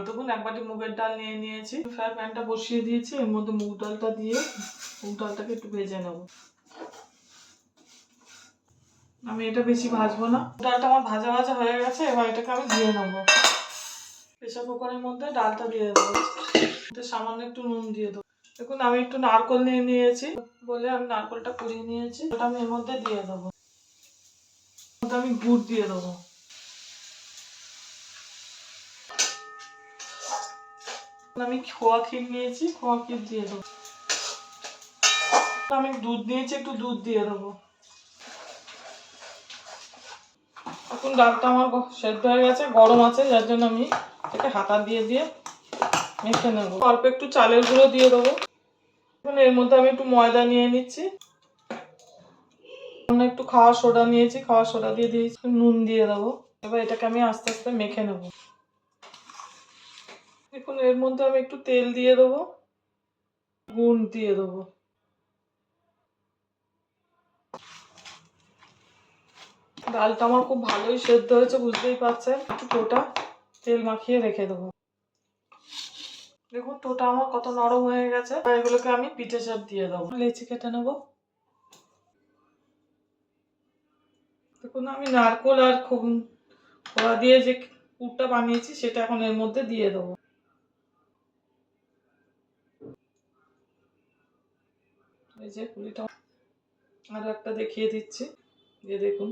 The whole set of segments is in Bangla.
দেখুন এক বাটি মুগের ডাল নিয়ে নিয়েছি। ফ্রাই প্যানটা বসিয়ে দিয়েছি, এর মধ্যে মুগ ডালটা দিয়ে মুগ ডালটাকে একটু ভেজে নেব। আমি এটা বেশি ভাজবো না। ডালটা আমার ভাজা ভাজা হয়ে গেছে, এবার এটাকে আমি দিয়ে নেবো। প্রেসার কুকারের মধ্যে ডালটা দিয়ে দেবো, সামান্য একটু নুন দিয়ে দেবো। দেখুন আমি একটু নারকেল নিয়ে নিয়েছি বলে আমি নারকেলটা কুড়িয়ে নিয়েছি, ওটা আমি এর মধ্যে দিয়ে দেবো। আমি গুড় দিয়ে দেবো। আমি খোয়া ক্ষীর নিয়েছি, খোয়া ক্ষীর দিয়ে দেবো। আমি দুধ নিয়েছি, একটু দুধ দিয়ে দেবো। এখন ডালটা আমার সেদ্ধ হয়ে গেছে, গরম আছে, যার জন্য আমি এটাকে হাতা দিয়ে দিয়ে মেখে নেবো। অল্প একটু চালের গুঁড়ো দিয়ে দেবো। এখন এর মধ্যে আমি একটু ময়দা নিয়ে নিচ্ছি, একটু খাওয়া সোডা নিয়েছি, খাওয়া সোডা দিয়ে দিয়েছি, নুন দিয়ে দেবো। এবার এটাকে আমি আস্তে আস্তে মেখে নেবো। দেখুন এর মধ্যে আমি একটু তেল দিয়ে দেবো, গুড় দিয়ে দেবো। ডালটা আমার খুব ভালোই সেদ্ধ হয়েছে, বুঝতেই পারছেন। একটু টোটা তেল মাখিয়ে রেখে দেবো। দেখুন টোটা আমার কত নরম হয়ে গেছে। এগুলোকে আমি পিঠে চাপ দিয়ে দেবো। লেচি কেটে নেবো। দেখুন আমি নারকেল আর খোয়া দিয়ে যে পুরটা বানিয়েছি সেটা এখন এর মধ্যে দিয়ে দেবো। এই যে পুরিটা আরো একটা দেখিয়ে দিচ্ছি, দিয়ে দেখুন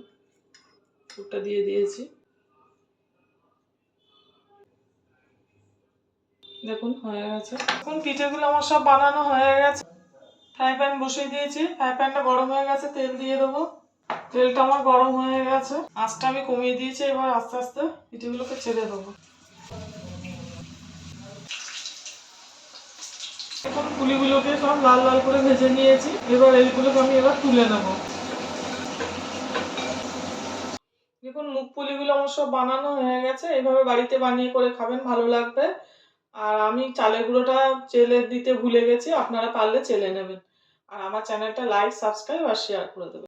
পুরটা দিয়ে দিয়েছি। দেখুন হয়ে গেছে। এখন পিঠেগুলো আমার সব বানানো হয়ে গেছে। ফ্রাই প্যান বসিয়ে দিয়েছি, ফ্রাই প্যানটা গরম হয়ে গেছে, তেল দিয়ে দেবো। তেলটা আমার গরম হয়ে গেছে, আঁচটা আমি কমিয়ে দিয়েছি। এবার আস্তে আস্তে পিঠেগুলোকে ছেড়ে দেবো। এখন পুলিগুলোকে সব লাল লাল করে ভেজে নিয়েছি, এবার এইগুলোকে আমি তুলে নেবো। দেখুন মুগ পুলিগুলো আমার সব বানানো হয়ে গেছে। এইভাবে বাড়িতে বানিয়ে করে খাবেন, ভালো লাগবে। আর আমি চালের গুঁড়োটা চেলে দিতে ভুলে গেছি, আপনারা পারলে চেলে নেবেন। আর আমার চ্যানেলটা লাইক, সাবস্ক্রাইব আর শেয়ার করে দেবেন।